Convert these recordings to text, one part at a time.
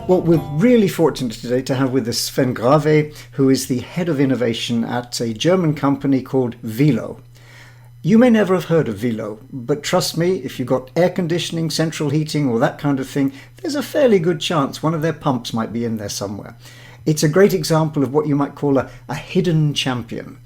Well, we're really fortunate today to have with us Sven Grave, who is the head of innovation at a German company called Wilo. You may never have heard of Wilo, but trust me, if you've got air conditioning, central heating, or that kind of thing, there's a fairly good chance one of their pumps might be in there somewhere. It's a great example of what you might call a hidden champion.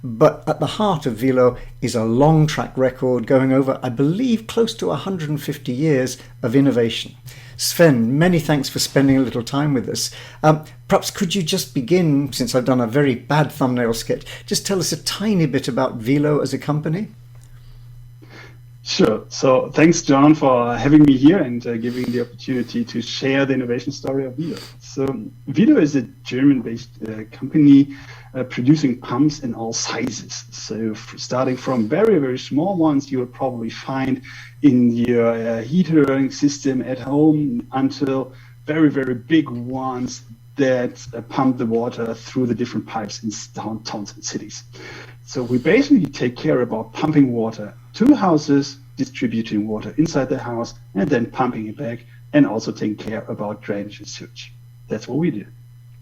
But at the heart of Wilo is a long track record going over, I believe, close to 150 years of innovation. Sven, many thanks for spending a little time with us. Perhaps could you just begin, since I've done a very bad thumbnail sketch, just tell us a tiny bit about Wilo as a company? Sure. So thanks, John, for having me here and giving the opportunity to share the innovation story of Wilo. So Wilo is a German-based company producing pumps in all sizes. So starting from very, very small ones you will probably find in your heater system at home until very, very big ones that pump the water through the different pipes in towns and cities. So we basically take care about pumping water to houses, distributing water inside the house, and then pumping it back, and also taking care about drainage and sewage. That's what we do.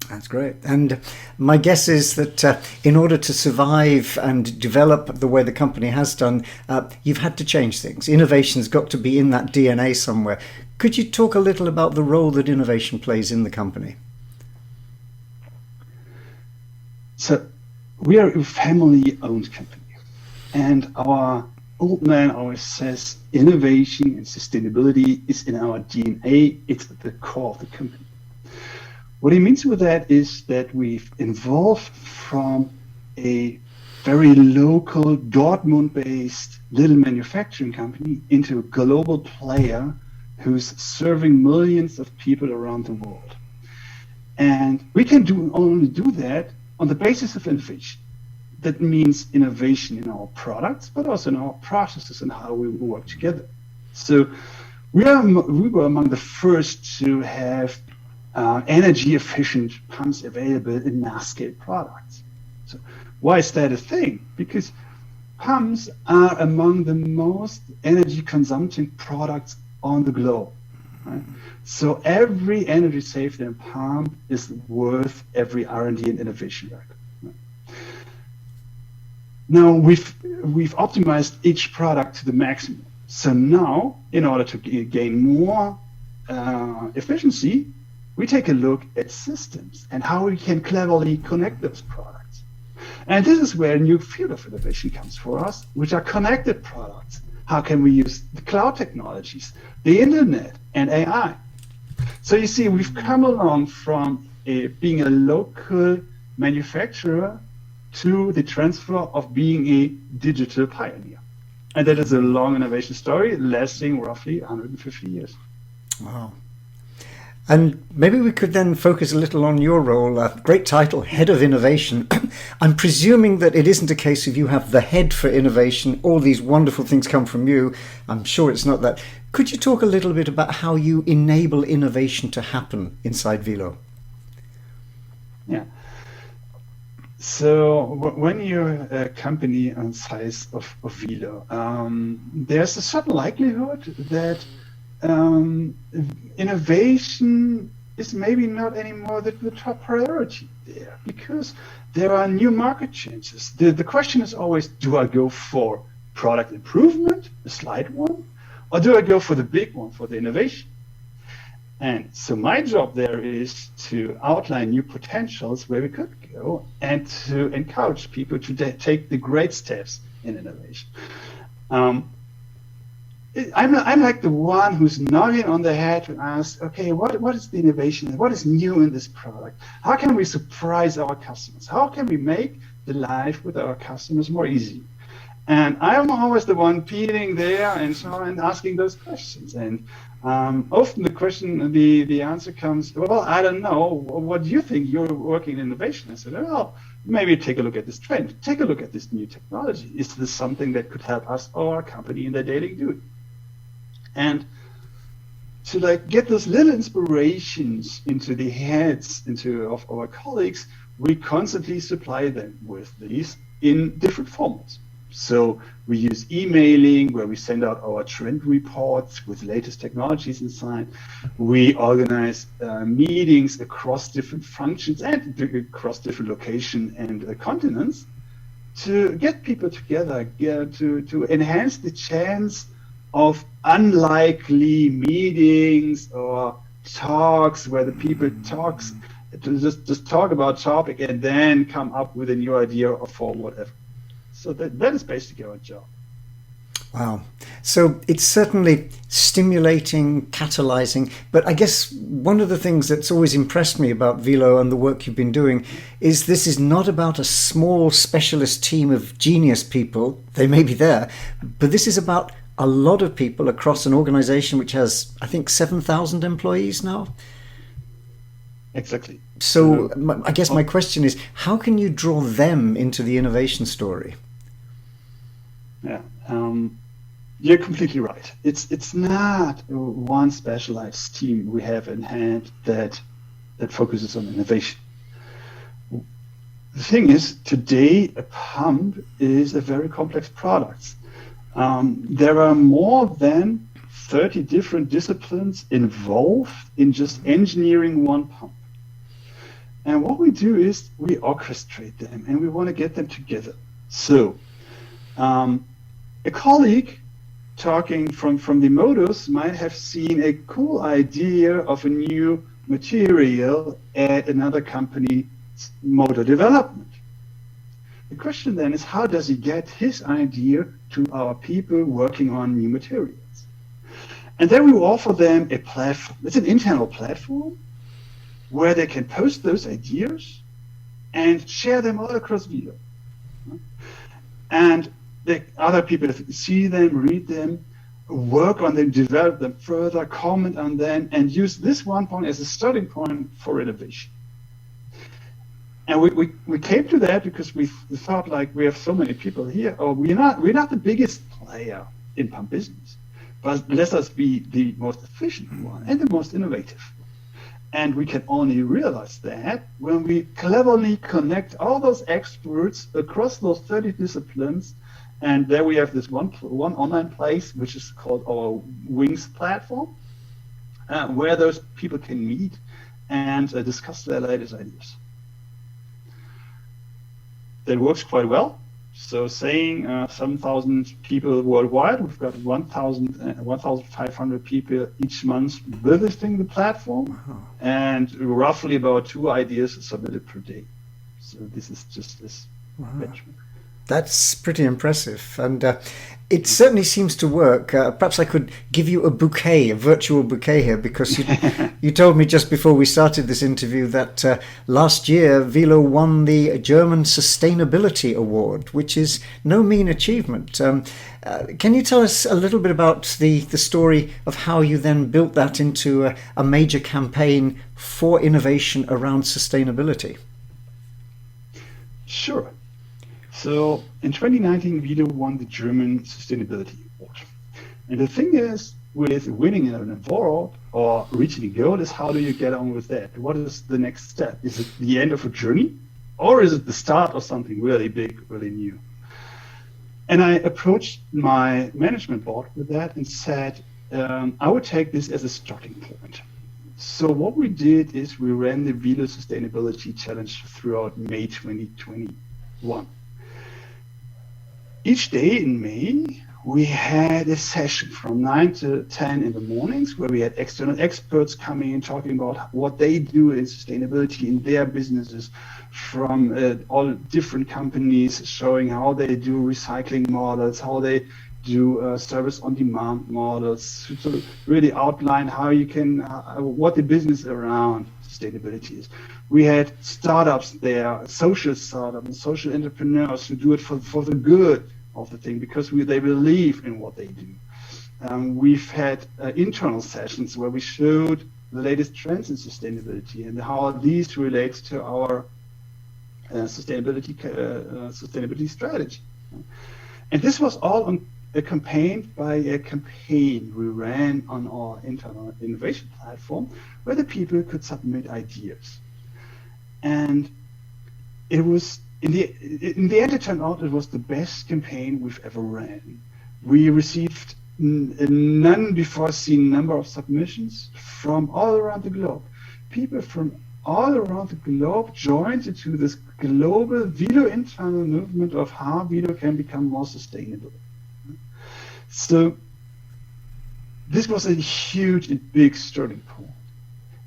That's great. And my guess is that in order to survive and develop the way the company has done, you've had to change things. Innovation's got to be in that DNA somewhere. Could you talk a little about the role that innovation plays in the company? So we are a family-owned company, and our old man always says innovation and sustainability is in our DNA. It's at the core of the company. What he means with that is that we've evolved from a very local Dortmund-based little manufacturing company into a global player who's serving millions of people around the world. And we can only do that on the basis of innovation. That means innovation in our products, but also in our processes and how we work together. So we were among the first to have energy efficient pumps available in mass scale products. So why is that a thing? Because pumps are among the most energy consuming products on the globe. Right? So every energy saved in a pump is worth every R&D and innovation work. Right? Now we've optimized each product to the maximum. So now, in order to gain more efficiency, we take a look at systems and how we can cleverly connect those products. And this is where a new field of innovation comes for us, which are connected products. How can we use the cloud technologies, the internet, and AI? So you see, we've come along from being a local manufacturer to the transfer of being a digital pioneer. And that is a long innovation story lasting roughly 150 years. Wow. And maybe we could then focus a little on your role, great title, Head of Innovation. I'm presuming that it isn't a case of you have the head for innovation, all these wonderful things come from you. I'm sure it's not that. Could you talk a little bit about how you enable innovation to happen inside Wilo? Yeah. So when you're a company on size of Wilo, there's a certain likelihood that innovation is maybe not anymore the top priority there, because there are new market changes. The question is always, do I go for product improvement, a slight one, or do I go for the big one, for the innovation? And so my job there is to outline new potentials where we could go and to encourage people to take the great steps in innovation. I'm like the one who's knocking on the head to ask, okay, what is the innovation? What is new in this product? How can we surprise our customers? How can we make the life with our customers more easy? And I'm always the one peeling there and so on, asking those questions. And often the answer comes, well, I don't know. What do you think? You're working in innovation. I said, well, maybe take a look at this trend. Take a look at this new technology. Is this something that could help us or our company in their daily duty? And to get those little inspirations into the heads of our colleagues, we constantly supply them with these in different formats. So we use emailing, where we send out our trend reports with latest technologies inside. We organize meetings across different functions and across different locations and continents to get people together, to enhance the chance of unlikely meetings or talks where the people talks to just talk about topic and then come up with a new idea or for whatever. So that is basically our job. Wow. So it's certainly stimulating, catalyzing, but I guess one of the things that's always impressed me about Wilo and the work you've been doing is this is not about a small specialist team of genius people. They may be there, but this is about a lot of people across an organization which has, I think, 7,000 employees now. Exactly. So I guess my question is, how can you draw them into the innovation story? Yeah, you're completely right. It's not one specialized team we have in hand that focuses on innovation. The thing is, today a pump is a very complex product. There are more than 30 different disciplines involved in just engineering one pump. And what we do is we orchestrate them and we want to get them together. So a colleague talking from the motors might have seen a cool idea of a new material at another company's motor development. The question then is, how does he get his idea to our people working on new materials? And then we offer them a platform. It's an internal platform where they can post those ideas and share them all across Wilo. And the other people see them, read them, work on them, develop them further, comment on them, and use this one point as a starting point for innovation. And we came to that because we thought, like, we have so many people here, or we're not the biggest player in pump business, but let us be the most efficient one and the most innovative. And we can only realize that when we cleverly connect all those experts across those 30 disciplines. And there we have this one online place, which is called our Wings platform, where those people can meet and discuss their latest ideas. That works quite well. So saying 7,000 people worldwide, we've got 1,500 people each month visiting the platform. Wow. And roughly about 2 ideas submitted per day. So this is just this benchmark. That's pretty impressive, and it certainly seems to work. Perhaps I could give you a virtual bouquet here, because you told me just before we started this interview that last year Wilo won the German Sustainability Award, which is no mean achievement. Can you tell us a little bit about the story of how you then built that into a major campaign for innovation around sustainability? Sure. So in 2019, Wilo won the German Sustainability Award. And the thing is, with winning an award or reaching a goal, is how do you get on with that? What is the next step? Is it the end of a journey? Or is it the start of something really big, really new? And I approached my management board with that and said, I would take this as a starting point. So what we did is we ran the Wilo Sustainability Challenge throughout May 2021. Each day in May, we had a session from 9 to 10 in the mornings where we had external experts coming in talking about what they do in sustainability in their businesses, from all different companies showing how they do recycling models, how they do service on demand models, to really outline how you can, what the business around sustainability is. We had startups there, social startups and social entrepreneurs who do it for the good of the thing, because they believe in what they do. We've had internal sessions where we showed the latest trends in sustainability and how these relate to our sustainability strategy. And this was all accompanied by a campaign we ran on our internal innovation platform where the people could submit ideas. And it was in the end, it turned out it was the best campaign we've ever ran. We received a none before seen number of submissions from all around the globe. People from all around the globe joined into this global Wilo internal movement of how Wilo can become more sustainable. So this was a huge and big starting point.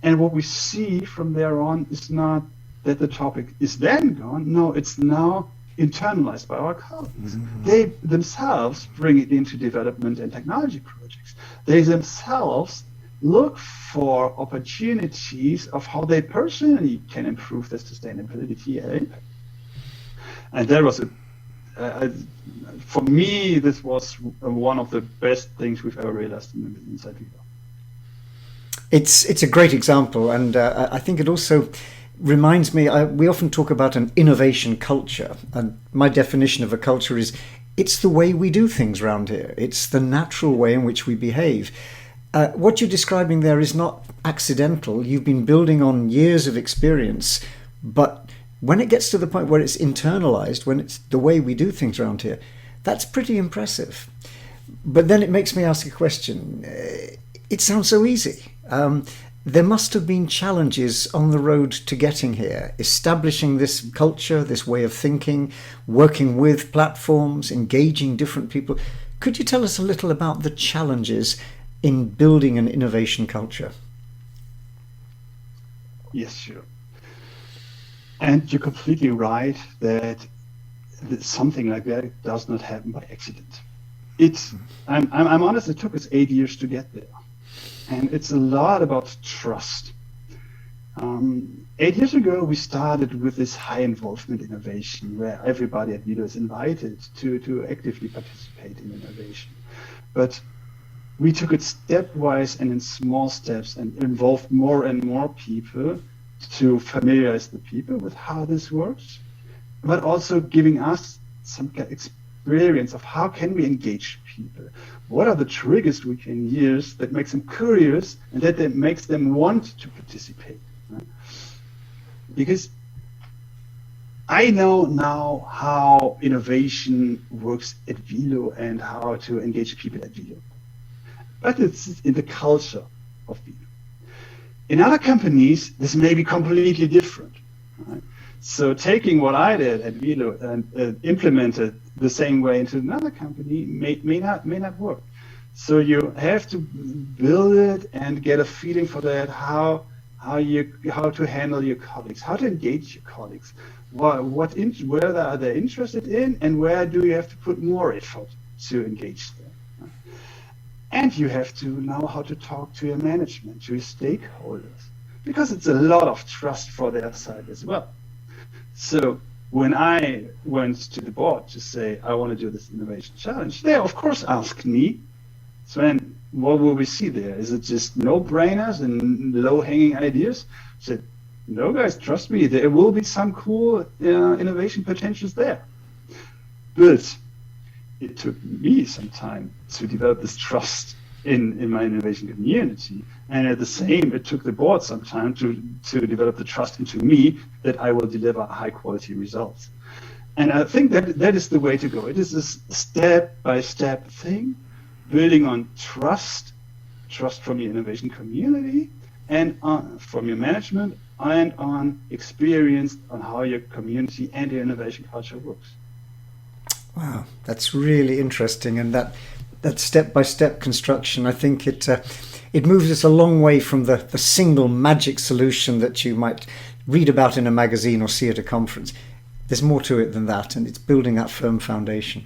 And what we see from there on is not that the topic is then gone. No, it's now internalized by our colleagues. Mm-hmm. They themselves bring it into development and technology projects. They themselves look for opportunities of how they personally can improve their sustainability and impact. And that was for me, this was one of the best things we've ever realized inside Wilo. It's a great example, and I think it also reminds me, we often talk about an innovation culture, and my definition of a culture is it's the way we do things around here. It's the natural way in which we behave. What you're describing there is not accidental. You've been building on years of experience, but when it gets to the point where it's internalized, when it's the way we do things around here, that's pretty impressive. But then it makes me ask a question. It sounds so easy. There must have been challenges on the road to getting here, establishing this culture, this way of thinking, working with platforms, engaging different people. Could you tell us a little about the challenges in building an innovation culture? Yes, sure. And you're completely right that something like that does not happen by accident. I'm honest, it took us 8 years to get there. And it's a lot about trust. 8 years ago, we started with this high involvement innovation where everybody at Wilo is invited to actively participate in innovation. But we took it stepwise and in small steps and involved more and more people to familiarize the people with how this works, but also giving us some experience of how can we engage people. What are the triggers we can use that makes them curious and that makes them want to participate? Because I know now how innovation works at Wilo and how to engage people at Wilo. But it's in the culture of Wilo. In other companies, this may be completely different. Right? So taking what I did at Wilo and implemented the same way into another company may not work. So you have to build it and get a feeling for that, how to handle your colleagues, how to engage your colleagues, where are they interested in, and where do you have to put more effort to engage them. And you have to know how to talk to your management, to your stakeholders, because it's a lot of trust for their side as well. So when I went to the board to say, I want to do this innovation challenge, they of course asked me, Sven, what will we see there? Is it just no-brainers and low-hanging ideas? I said, no guys, trust me, there will be some cool innovation potentials there. But it took me some time to develop this trust in my innovation community. And at the same, it took the board some time to develop the trust into me that I will deliver high quality results. And I think that is the way to go. It is a step-by-step thing, building on trust from your innovation community and from your management and on experience on how your community and your innovation culture works. Wow, that's really interesting, and that step-by-step construction, I think it moves us a long way from the single magic solution that you might read about in a magazine or see at a conference. There's more to it than that, and it's building that firm foundation.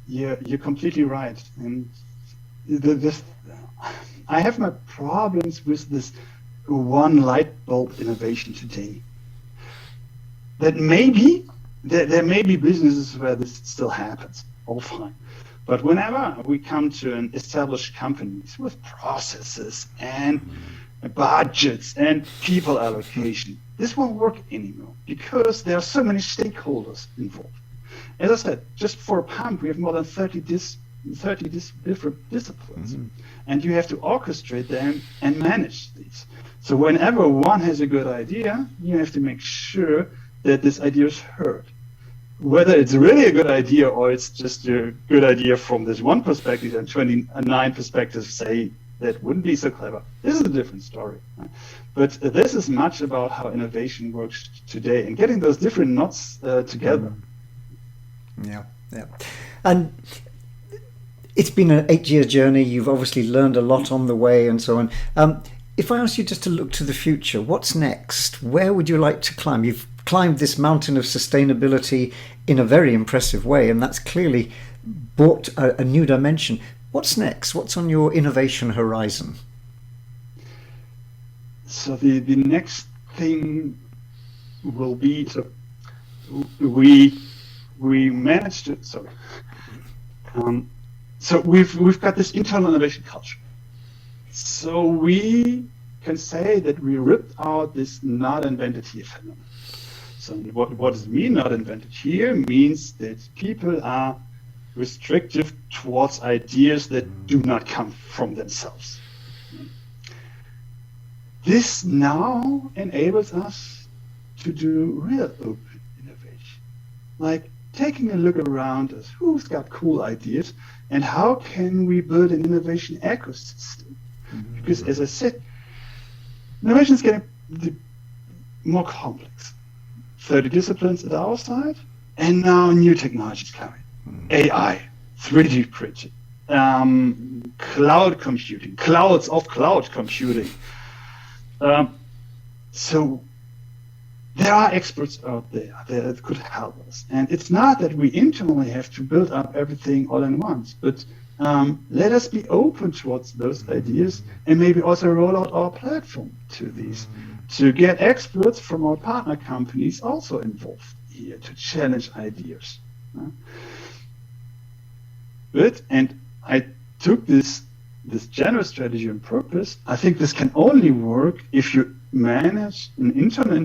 Yeah, you're completely right. And I have my problems with this one light bulb innovation today. That maybe there may be businesses where this still happens, all fine. But whenever we come to an established companies with processes and budgets and people allocation, this won't work anymore because there are so many stakeholders involved. As I said, just for a pump, we have more than 30 different disciplines, and you have to orchestrate them and manage these. So whenever one has a good idea, you have to make sure that this idea is heard. Whether it's really a good idea or it's just a good idea from this one perspective and 29 perspectives say that wouldn't be so clever, this is a different story. But this is much about how innovation works today and getting those different knots together. Yeah. And it's been an 8-year journey. You've obviously learned a lot on the way and so on. If I ask you just to look to the future, what's next? Where would you like to climb? You've climbed this mountain of sustainability in a very impressive way, and that's clearly brought a new dimension. What's next? What's on your innovation horizon? So the next thing will be we managed to so we've got this internal innovation culture. So we can say that we ripped out this not invented here phenomenon. So what does it mean, not invented here? Means that people are restrictive towards ideas that do not come from themselves. This now enables us to do real open innovation. Like taking a look around us, who's got cool ideas, and how can we build an innovation ecosystem? Because as I said, innovation is getting more complex. 30 disciplines at our side, and now new technologies coming. AI, 3D printing, cloud computing, clouds of cloud computing. So there are experts out there that could help us. And it's not that we internally have to build up everything all at once, but let us be open towards those ideas and maybe also roll out our platform to these, to get experts from our partner companies also involved here to challenge ideas. But, and I took this general strategy on purpose. I think this can only work if you manage an internal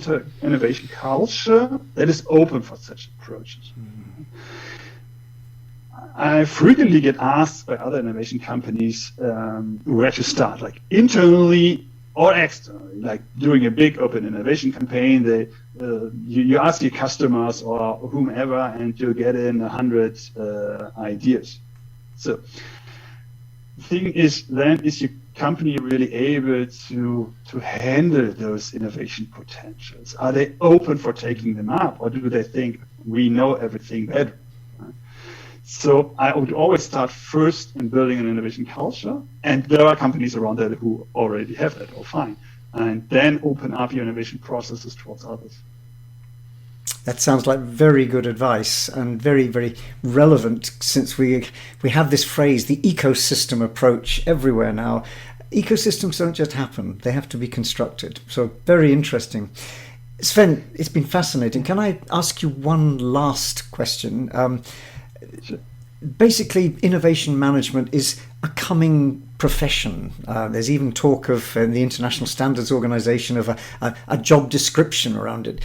innovation culture that is open for such approaches. I frequently get asked by other innovation companies where to start, like internally or externally, like doing a big open innovation campaign. You ask your customers or whomever, and you'll get in 100 ideas. So the thing is, then, is your company really able to handle those innovation potentials? Are they open for taking them up, or do they think we know everything better? So I would always start first in building an innovation culture, and there are companies around that who already have that, all fine, and then open up your innovation processes towards others. That sounds like very good advice and very, very relevant, since we have this phrase, the ecosystem approach everywhere now. Ecosystems don't just happen, they have to be constructed. So very interesting. Sven, it's been fascinating. Can I ask you one last question? Sure. Basically, innovation management is a coming profession. There's even talk of, in the International Standards Organization, of a job description around it.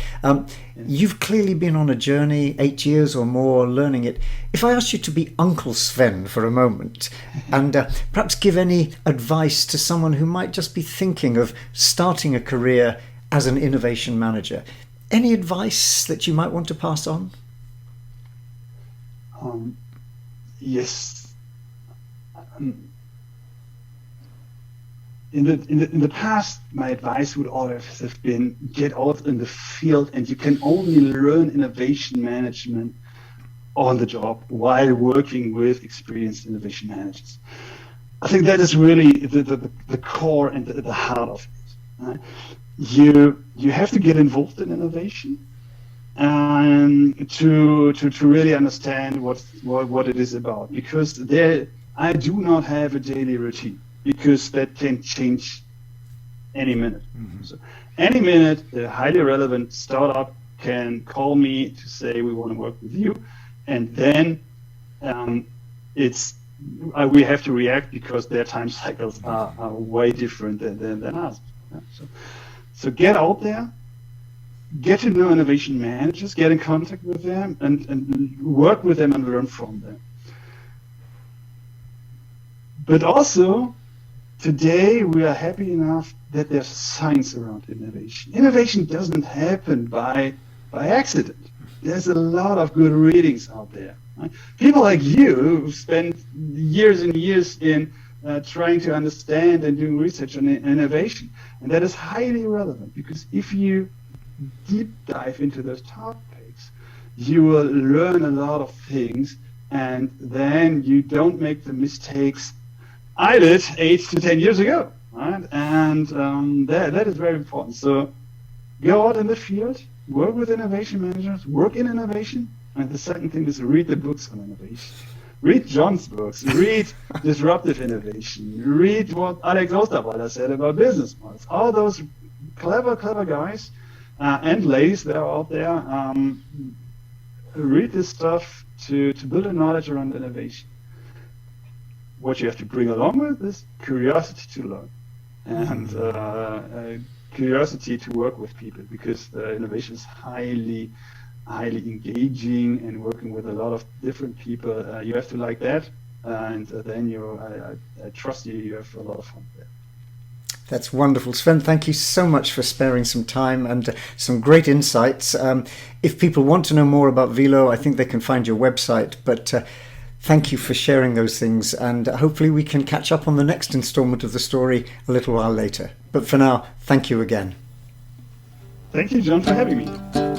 You've clearly been on a journey, 8 years or more, learning it. If I asked you to be Uncle Sven for a moment, and perhaps give any advice to someone who might just be thinking of starting a career as an innovation manager, any advice that you might want to pass on? Yes. In the past, my advice would always have been get out in the field, and you can only learn innovation management on the job while working with experienced innovation managers. I think that is really the core and the heart of it. Right? You have to get involved in innovation and to really understand what it is about, because I do not have a daily routine, because that can change any minute. So any minute, a highly relevant startup can call me to say we want to work with you, and then we have to react because their time cycles are way different than ours. So get out there. Get to know innovation managers, get in contact with them, and work with them and learn from them. But also, today we are happy enough that there's science around innovation. Innovation doesn't happen by by accident. There's a lot of good readings out there. Right? People like you who spend years and years in trying to understand and doing research on innovation. And that is highly relevant, because if you deep dive into those topics, you will learn a lot of things, and then you don't make the mistakes I did 8 to 10 years ago. Right? And that is very important. So go out in the field, work with innovation managers, work in innovation. And the second thing is read the books on innovation. Read John's books, read Disruptive Innovation, read what Alex Osterwalder said about business models. All those clever guys and ladies that are out there, read this stuff to build a knowledge around innovation. What you have to bring along with is curiosity to learn and curiosity to work with people, because innovation is highly engaging and working with a lot of different people. You have to like that, and then I trust you have a lot of fun there. That's wonderful. Sven, thank you so much for sparing some time and some great insights. If people want to know more about Wilo, I think they can find your website, but thank you for sharing those things, and hopefully we can catch up on the next installment of the story a little while later. But for now, thank you again. Thank you, John, for having me.